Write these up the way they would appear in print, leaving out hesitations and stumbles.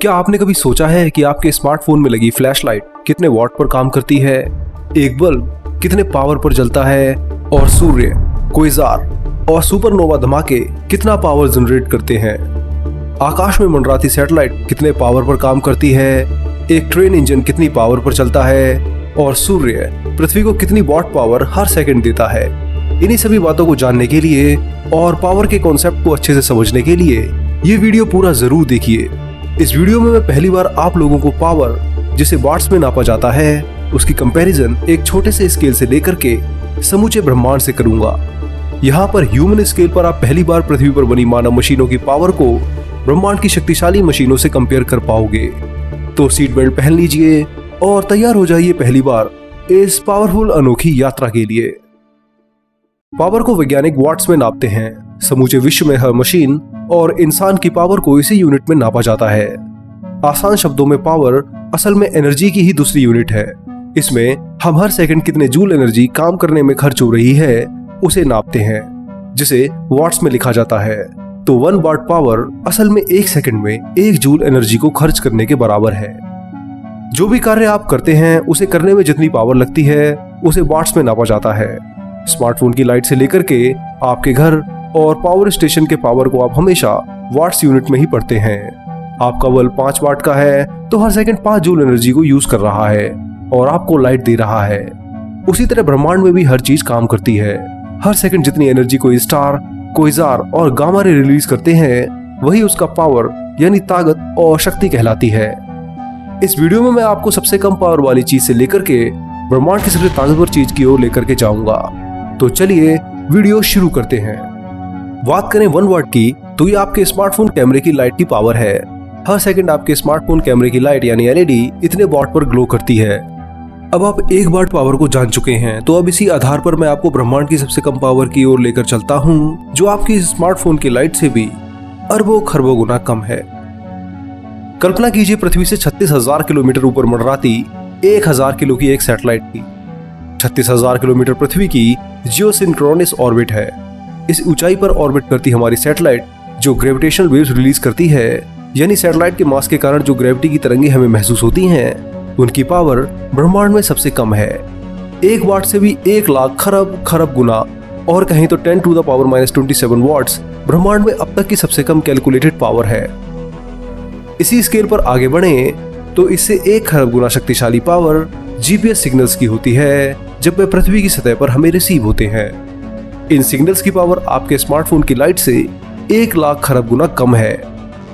क्या आपने कभी सोचा है कि आपके स्मार्टफोन में लगी फ्लैशलाइट कितने वॉट पर काम करती है, एक बल्ब कितने पावर पर जलता है, और सूर्य, क्वेज़ार और सुपरनोवा धमाके कितना पावर जनरेट करते हैं। आकाश में मंडराती सैटेलाइट कितने पावर पर काम करती है, एक ट्रेन इंजन कितनी पावर पर चलता है, और सूर्य पृथ्वी को कितनी वॉट पावर हर सेकंड देता है। इन्हीं सभी बातों को जानने के लिए और पावर के कॉन्सेप्ट को अच्छे से समझने के लिए ये वीडियो पूरा जरूर देखिए। इस वीडियो में मैं पहली बार आप लोगों को पावर, जिसे वाट्स में नापा जाता है, उसकी कंपैरिजन एक छोटे से स्केल से लेकर के समूचे ब्रह्मांड से करूंगा। यहाँ पर ह्यूमन स्केल पर आप पहली बार पृथ्वी पर बनी मानव मशीनों की पावर को ब्रह्मांड की शक्तिशाली मशीनों से कंपेयर कर पाओगे। तो सीट बेल्ट पहन लीजिए और तैयार हो जाइए पहली बार इस पावरफुल अनोखी यात्रा के लिए। पावर को वैज्ञानिक वाट्स में नापते हैं। समूचे विश्व में हर मशीन और इंसान की पावर को इसी यूनिट में नापा जाता है। आसान शब्दों में पावर असल में एनर्जी की ही दूसरी यूनिट है। इसमें हम हर सेकंड कितने जूल एनर्जी काम करने में खर्च हो रही है उसे नापते हैं, जिसे वाट्स में लिखा जाता है। तो 1 वाट पावर असल में 1 सेकंड में 1 जूल एनर्जी को खर्च करने के बराबर है। जो भी कार्य आप करते हैं उसे करने में जितनी पावर लगती है उसे वाट्स में नापा जाता है। स्मार्टफोन की लाइट से लेकर के आपके घर और पावर स्टेशन के पावर को आप हमेशा वाट्स यूनिट में ही पढ़ते हैं। आपका बल्ब 5 वाट का है तो हर सेकंड 5 जूल एनर्जी को यूज कर रहा है और आपको लाइट दे रहा है। उसी तरह ब्रह्मांड में भी हर चीज काम करती है। हर सेकंड जितनी एनर्जी कोई स्टार, क्वेज़ार और गामा रे रिलीज करते हैं वही उसका पावर यानी ताकत और शक्ति कहलाती है। इस वीडियो में मैं आपको सबसे कम पावर वाली चीज से लेकर के ब्रह्मांड की सबसे ताकतवर चीज की ओर लेकर के जाऊंगा। तो चलिए वीडियो शुरू करते हैं। बात करें 1 वाट की तो ये आपके स्मार्टफोन कैमरे की लाइट की पावर है। हर सेकंड आपके स्मार्टफोन कैमरे की लाइट यानी एलईडी इतने वाट पर ग्लो करती है। अब आप 1 वाट पावर को जान चुके हैं तो अब इसी आधार पर मैं आपको ब्रह्मांड की सबसे कम पावर की ओर लेकर चलता हूँ, जो आपकी स्मार्टफोन की लाइट से भी अरबों खरबों गुना कम है। कल्पना कीजिए पृथ्वी से 36,000 किलोमीटर ऊपर मंडराती 1000 किलो की एक सैटेलाइट की। 36,000 किलोमीटर पृथ्वी की जियोसिंक्रोनस ऑर्बिट है। इस ऊंचाई पर ऑर्बिट करती हमारी सैटेलाइट जो ग्रेविटेशनल वेव्स रिलीज करती है, यानी सैटेलाइट के मास के कारण जो ग्रेविटी की तरंगे हमें महसूस होती हैं, उनकी पावर ब्रह्मांड में सबसे कम है। 1 वाट से भी 1 लाख खरब खरब गुना, और कहीं तो 10 टू द पावर -27 वाट्स ब्रह्मांड में अब तक की सबसे कम कैलकुलेटेड पावर है। इसी स्केल पर आगे बढ़े तो इससे 1 खरब गुना शक्तिशाली पावर जीपीएस सिग्नल्स की होती है, जब वे पृथ्वी की सतह पर हमें रिसीव होते हैं। इन सिग्नल्स की पावर आपके स्मार्टफोन की लाइट से 1 लाख खरब गुना कम है।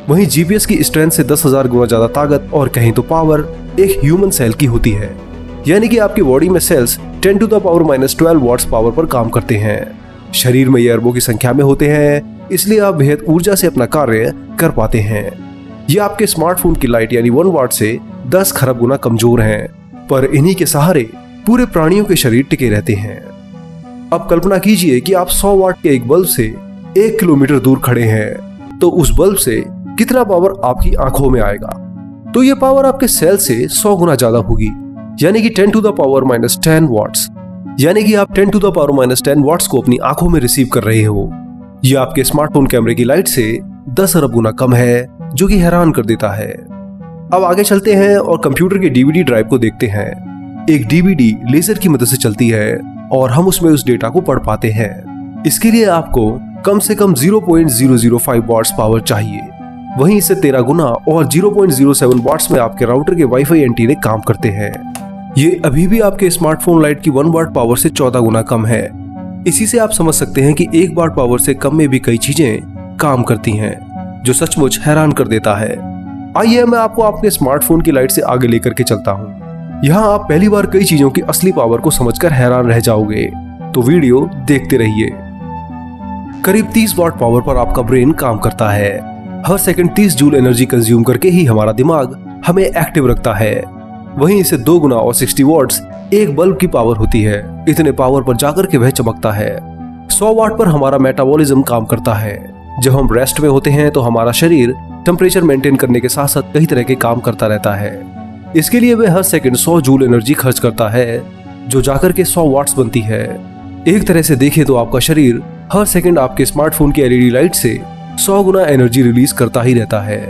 वहीं जीपीएस की स्ट्रेंथ से 10,000 गुना ज्यादा ताकत और कहीं तो पावर एक ह्यूमन सेल की होती है, यानी कि आपकी बॉडी में cells 10 to the power -12 watts power पर काम करते हैं। शरीर में ये अरबों की संख्या में होते हैं, इसलिए आप बेहद ऊर्जा से अपना कार्य कर पाते हैं। ये आपके स्मार्टफोन की लाइट यानी 1 वाट से 10 खरब गुना कमजोर हैं, पर इन्हीं के सहारे पूरे प्राणियों के शरीर टिके रहते हैं। अब कल्पना कीजिए कि आप 100 वाट के एक बल्ब से 1 किलोमीटर दूर खड़े हैं, तो उस बल्ब से कितना पावर आपकी आंखों में आएगा? तो ये पावर आपके सेल से 100 गुना ज्यादा होगी, यानी कि 10 टू द पावर -10 वाट्स। यानी कि आप 10 टू द पावर -10 वाट्स को अपनी आंखों में रिसीव कर रहे हो। ये आपके स्मार्टफोन कैमरे की लाइट से 10 अरब गुना कम है, जो कि हैरान कर देता है। अब आगे चलते हैं और कंप्यूटर के डीवीडी ड्राइव को देखते हैं। एक डीवीडी लेजर की मदद से चलती है और हम उसमें उस डेटा को पढ़ पाते हैं। इसके लिए आपको कम से कम 0.005 वाट्स पावर चाहिए। वहीं इससे 13 गुना और 0.07 वाट्स में आपके राउटर के वाईफाई एंटीने काम करते हैं। ये अभी भी आपके स्मार्टफोन लाइट की 1 वाट पावर से 14 गुना कम है। इसी से आप समझ सकते हैं कि 1 वाट पावर से कम में भी कई चीजें काम करती हैं, जो सचमुच हैरान कर देता है। आइए मैं आपको अपने स्मार्टफोन की लाइट से आगे लेकर के चलता हूँ। यहाँ आप पहली बार कई चीजों की असली पावर को समझकर हैरान रह जाओगे, तो वीडियो देखते रहिए। करीब 30 वाट पावर पर आपका ब्रेन काम करता है। हर सेकंड 30 जूल एनर्जी कंज्यूम करके ही हमारा दिमाग हमें एक्टिव रखता है। वहीं इसे 2 गुना और 60 वाट्स एक बल्ब की पावर होती है। इतने पावर पर जाकर के वह चमकता है। 100 वाट पर हमारा मेटाबॉलिज्म काम करता है। जब हम रेस्ट में होते हैं तो हमारा शरीर टेम्परेचर मेंटेन करने के साथ साथ कई तरह के काम करता रहता है। इसके लिए वह हर सेकंड 100 जूल एनर्जी खर्च करता है, जो जाकर के 100 वाट्स बनती है। एक तरह से देखें तो आपका शरीर हर सेकंड आपके स्मार्टफोन की एलईडी लाइट से 100 गुना एनर्जी रिलीज करता ही रहता है।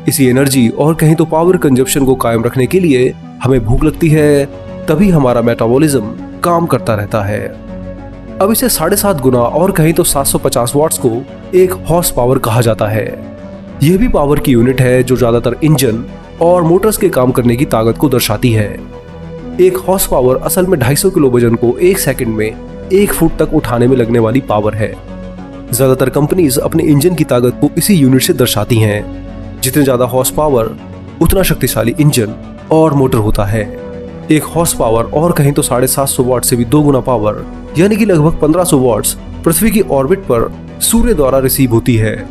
इसी एनर्जी और कहीं तो पावर कंजप्शन को कायम रखने के लिए हमें भूख लगती है, तभी हमारा मेटाबॉलिज्म काम करता रहता है। अब इसे 7.5 गुना और कहीं तो 750 वॉट्स को एक हॉर्स पावर कहा जाता है। यह भी पावर की यूनिट है जो ज्यादातर इंजन और मोटर्स के काम करने की ताकत को दर्शाती है। एक हॉर्स पावर असल में 250 किलो वजन को 1 सेकंड में 1 फुट तक उठाने में लगने वाली पावर है। ज्यादातर कंपनीज अपने इंजन की ताकत को इसी यूनिट से दर्शाती हैं। जितने ज्यादा हॉर्स पावर उतना शक्तिशाली इंजन और मोटर होता है। एक हॉर्स पावर और कहीं तो 750 वॉट से भी 2 गुना पावर यानी कि लगभग 1500 वॉट्स पृथ्वी की ऑर्बिट पर सूर्य द्वारा रिसीव होती है।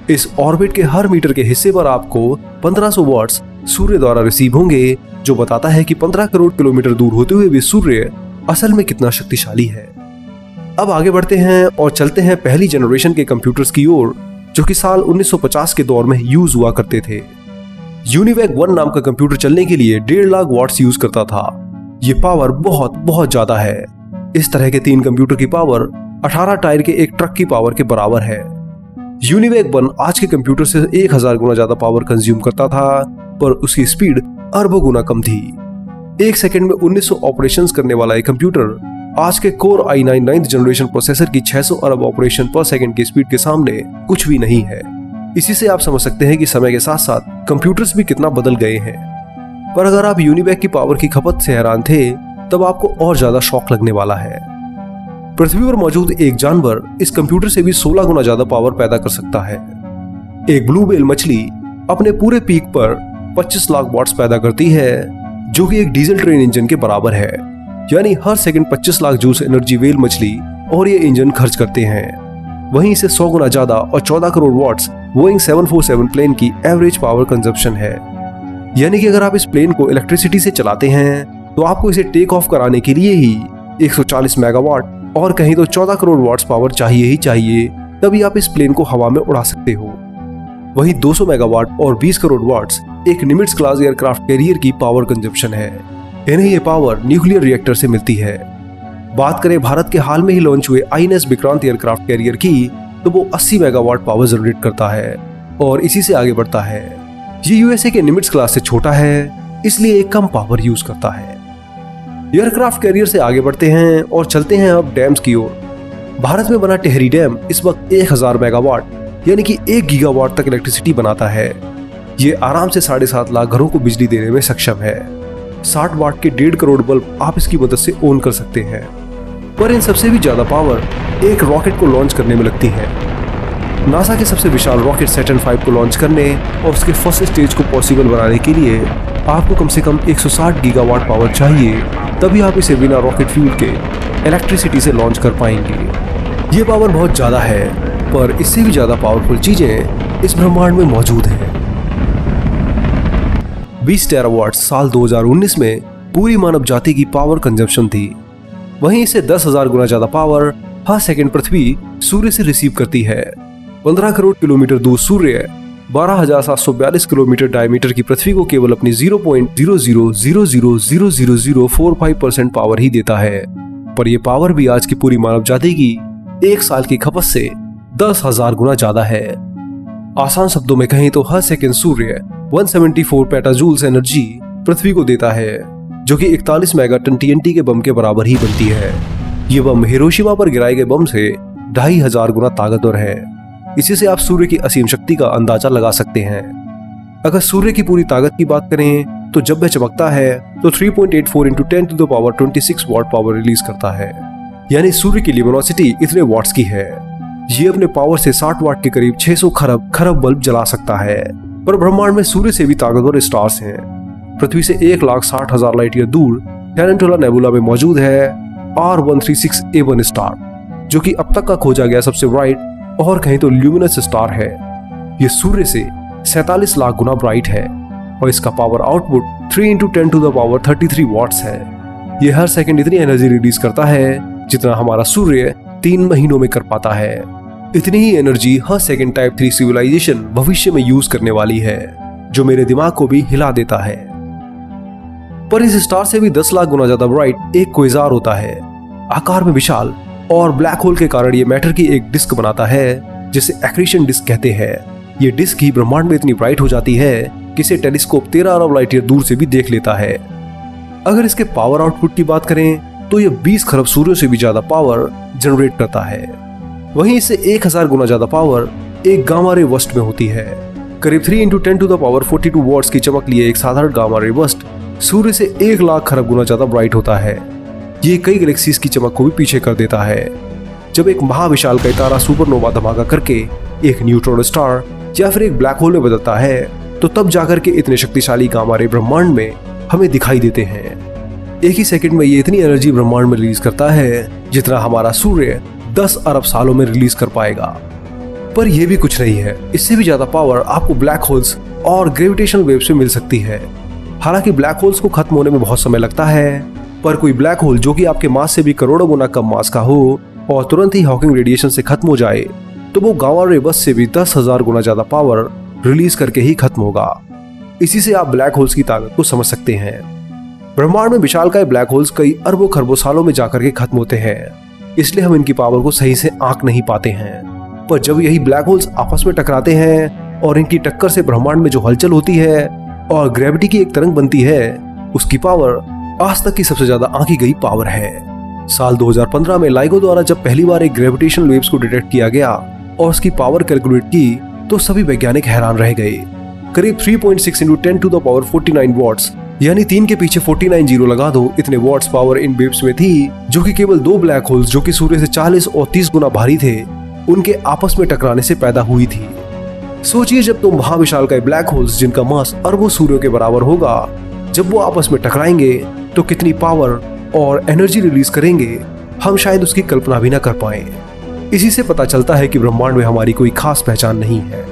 इस ऑर्बिट के हर मीटर के हिस्से पर आपको 1500 वॉट्स सूर्य द्वारा रिसीव होंगे, जो बताता है कि 15 करोड़ किलोमीटर दूर होते हुए भी सूर्य असल में कितना शक्तिशाली है। अब आगे बढ़ते हैं और चलते हैं पहली जनरेशन के कंप्यूटर्स की ओर, जो कि साल 1950 के दौर में यूज हुआ करते थे। यूनिवैक 1 नाम का कंप्यूटर चलने के लिए 1.5 लाख वॉट्स यूज करता था। ये पावर बहुत ज्यादा है। इस तरह के 3 कंप्यूटर की पावर 18 टायर के एक ट्रक की पावर के बराबर है। यूनिवैक 1 आज के कंप्यूटर से 1000 गुना ज्यादा पावर कंज्यूम करता था, पर उसकी स्पीड अरबों गुना कम थी। 1 सेकंड में 1900 ऑपरेशंस करने वाला एक कंप्यूटर आज के core i9 9th generation processor की 600 अरब ऑपरेशन पर सेकंड की स्पीड के सामने कुछ भी नहीं है। इसी से आप समझ सकते हैं कि समय के साथ साथ कंप्यूटर्स भी कितना बदल गए हैं। पर अगर आप यूनिवैक की पावर की खपत से हैरान थे, तब आपको और ज्यादा शॉक लगने वाला है। पृथ्वी पर मौजूद एक जानवर इस कंप्यूटर से भी 16 गुना ज्यादा पावर पैदा कर सकता है। एक ब्लू व्हेल मछली अपने पूरे पीक पर 25 लाख वॉट्स पैदा करती है, जो कि एक डीजल ट्रेन इंजन के बराबर है। यानी हर second 25 lakh joules energy whale मछली और ये इंजन खर्च करते हैं। वहीं इसे 100 गुना ज्यादा और 14 करोड़ वॉट्स बोइंग 747 प्लेन की एवरेज पावर कंजप्शन है। यानी कि अगर आप इस प्लेन को इलेक्ट्रिसिटी से चलाते हैं तो आपको इसे टेक ऑफ कराने के लिए ही 140 मेगावाट और कहीं तो 14 करोड़ वॉट्स पावर चाहिए ही चाहिए, तभी आप इस प्लेन को हवा में उड़ा सकते हो। वहीं 200 मेगावाट और 20 करोड़ वॉट्स एक निमिट्ज क्लास एयरक्राफ्ट कैरियर की पावर कंजप्शन है। इन्हें ये पावर न्यूक्लियर रिएक्टर से मिलती है। बात करें भारत के हाल में ही लॉन्च हुए INS विक्रांत एयरक्राफ्ट कैरियर की, तो वो 80 मेगावाट पावर जनरेट करता है और इसी से आगे बढ़ता है। ये यूएसए के निमिट्ज क्लास से छोटा है, इसलिए एक कम पावर यूज करता है। एयरक्राफ्ट कैरियर से आगे बढ़ते हैं और चलते हैं अब डैम्स की ओर। भारत में बना टेहरी डैम इस वक्त 1000 मेगावाट यानी कि 1 गीगावाट तक इलेक्ट्रिसिटी बनाता है। ये आराम से 7.5 लाख घरों को बिजली देने में सक्षम है। 60 वाट के 1.5 करोड़ बल्ब आप इसकी मदद से ऑन कर सकते हैं। पर इन सबसे भी ज्यादा पावर एक रॉकेट को लॉन्च करने में लगती है। नासा के सबसे विशाल रॉकेट सैटर्न 5 को लॉन्च करने और उसके फर्स्ट स्टेज को पॉसिबल बनाने के लिए आपको कम से कम 160 गीगावाट पावर चाहिए, तभी आप इसे बिना रॉकेट फ्यूल के इलेक्ट्रिसिटी से लॉन्च कर पाएंगे। ये पावर बहुत ज्यादा है, पर इससे भी ज्यादा पावरफुल चीजें इस ब्रह्मांड में मौजूद हैं। 20 टेरावाट साल 2019 में पूरी मानव जाति की पावर कंजप्शन थी। वहीं इसे 10,000 गुना ज्यादा पावर हर सेकंड पृथ्वी सूर्य से रिसीव करती है। 15 करोड़ किलोमीटर दूर सूर्य 12,742 किलोमीटर डायमीटर की पृथ्वी को केवल अपनी 0.00000045% पावर ही देता है। पर यह पावर भी आज की पूरी मानव जाति की 1 साल की खपत से 10,000 गुना ज्यादा है। आसान शब्दों में कहें तो हर सेकंड सूर्य 174 पेटाजूल्स एनर्जी पृथ्वी को देता है, जो कि 41 मेगाटन TNT के बम के बराबर ही बनती है। ये बम हिरोशिमा पर गिराए गए बम से 2500 गुना ताकतवर है। इसी से आप सूर्य की असीम शक्ति का अंदाजा लगा सकते हैं। अगर सूर्य की पूरी ताकत की बात करें तो जब वह चमकता है तो 3.84 × 10⁻26 वॉट पावर रिलीज करता है। यानी सूर्य की ल्यूमिनोसिटी इतने वॉट्स की है। ये अपने पावर से 60 वाट के करीब 600 खरब बल्ब जला सकता है। पर ब्रह्मांड में सूर्य से भी ताकतवर स्टार्स हैं। पृथ्वी से 1,60,000 लाइट ईयर दूर टैरेंटुला नेबुला में मौजूद है R136A1 स्टार, जो कि अब तक का खोजा गया सबसे ब्राइट और कहीं तो ल्यूमिनस स्टार है। यह सूर्य से 47 लाख गुना ब्राइट है और इसका पावर आउटपुट 3 × 10⁻33 वॉट्स है। यह हर सेकंड इतनी एनर्जी रिलीज करता है जितना हमारा सूर्य 3 महीनों में कर पाता है। इतनी ही एनर्जी हर सेकंड टाइप 3 सिविलाइजेशन भविष्य में यूज करने वाली है, जो मेरे दिमाग को भी हिला देता है। पर इस स्टार से भी 10 लाख गुना ज्यादा ब्राइट एक क्वेज़ार होता है। आकार में विशाल और ब्लैक होल के कारण ये मैटर की एक डिस्क बनाता है, जिसे एक्रीशन डिस्क कहते हैं। ये डिस्क ही ब्रह्मांड में इतनी ब्राइट हो जाती है कि इसे टेलीस्कोप 13 अरब लाइट ईयर दूर से भी देख लेता है। अगर इसके पावर आउटपुट की बात करें तो यह 20 खरब सूर्यों से भी ज्यादा पावर जनरेट करता है। वहीं इससे 1000 गुना ज्यादा पावर एक गामा रे बर्स्ट में होती है। करीब 3 × 10⁻42 वॉट्स की चमक लिए एक साधारण गामा रे बर्स्ट सूर्य से 1 लाख खरब गुना ज्यादा ब्राइट होता है। ये कई गैलेक्सीज की चमक को भी पीछे कर देता है। जब एक महाविशालकाय तारा सुपरनोवा धमाका करके एक न्यूट्रॉन स्टार या फिर एक ब्लैक होल में बदलता है तो तब जाकर के इतने शक्तिशाली गामा रे ब्रह्मांड में हमें दिखाई देते हैं। एक ही सेकंड में ये इतनी एनर्जी ब्रह्मांड में रिलीज करता है जितना हमारा सूर्य 10 अरब सालों में रिलीज कर पाएगा। पर यह भी कुछ नहीं है, इससे भी ज्यादा पावर आपको ब्लैक होल्स और ग्रेविटेशनल वेव्स में मिल सकती है। हालांकि ब्लैक होल्स को खत्म होने में बहुत समय लगता है, पर कोई ब्लैक होल जो कि आपके मास से भी करोड़ों गुना कम मास का हो और तुरंत ही हॉकिंग रेडिएशन से खत्म हो जाए तो वो गामा रे बर्स्ट से भी 10,000 गुना ज्यादा पावर रिलीज करके ही खत्म होगा। इसी से आप ब्लैक होल्स की ताकत को समझ सकते हैं। ब्रह्मांड में विशालकाय ब्लैक होल्स कई अरबों खरबों सालों में जाकर के खत्म होते हैं, इसलिए हम इनकी पावर को सही से आंक नहीं पाते हैं। पर जब यही ब्लैक होल्स आपस में टकराते हैं और इनकी टक्कर से ब्रह्मांड में जो हलचल होती है और ग्रेविटी की एक तरंग बनती है, उसकी पावर आज तक की सबसे ज्यादा आंकी गई पावर है। साल 2015 में लाइगो द्वारा जब पहली बार एक ग्रेविटेशनल वेव्स को डिटेक्ट किया गया और उसकी पावर कैलकुलेट की तो सभी वैज्ञानिक हैरान रह गए। करीब 3.6 × 10⁻49 वॉट्स यानी 3 के पीछे 49 जीरो लगा दो, इतने वॉट्स पावर इन वेव्स में थी जो कि केवल 2 ब्लैक होल्स जो कि सूर्य से 40 और 30 गुना भारी थे उनके आपस में टकराने से पैदा हुई थी। सोचिए जब तो महाविशालकाय ब्लैक होल्स जिनका मास अरबों सूर्यों के बराबर होगा, जब वो आपस में टकराएंगे तो कितनी पावर और एनर्जी रिलीज करेंगे हम शायद उसकी कल्पना भी ना कर पाए। इसी से पता चलता है कि ब्रह्मांड में हमारी कोई खास पहचान नहीं है।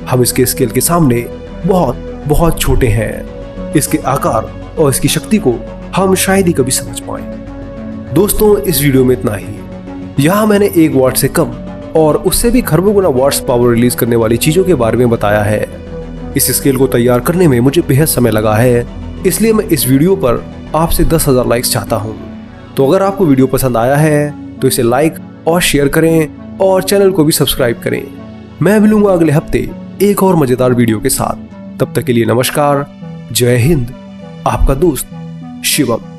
हम इसके स्केल के सामने बहुत बहुत छोटे हैं। इसके आकार और इसकी शक्ति को हम शायद ही कभी समझ पाए। दोस्तों, इस वीडियो में इतना ही। यहाँ मैंने 1 वॉट से कम और उससे भी खरबों गुना वॉट्स पावर रिलीज करने वाली चीजों के बारे में बताया है। इस स्केल को तैयार करने में मुझे बेहद समय लगा है, इसलिए मैं इस वीडियो पर आपसे 10,000 लाइक्स चाहता हूँ। तो अगर आपको वीडियो पसंद आया है तो इसे लाइक और शेयर करें और चैनल को भी सब्सक्राइब करें। मैं मिलूंगा अगले हफ्ते एक और मजेदार वीडियो के साथ। तब तक के लिए नमस्कार, जय हिंद, आपका दोस्त शिवम।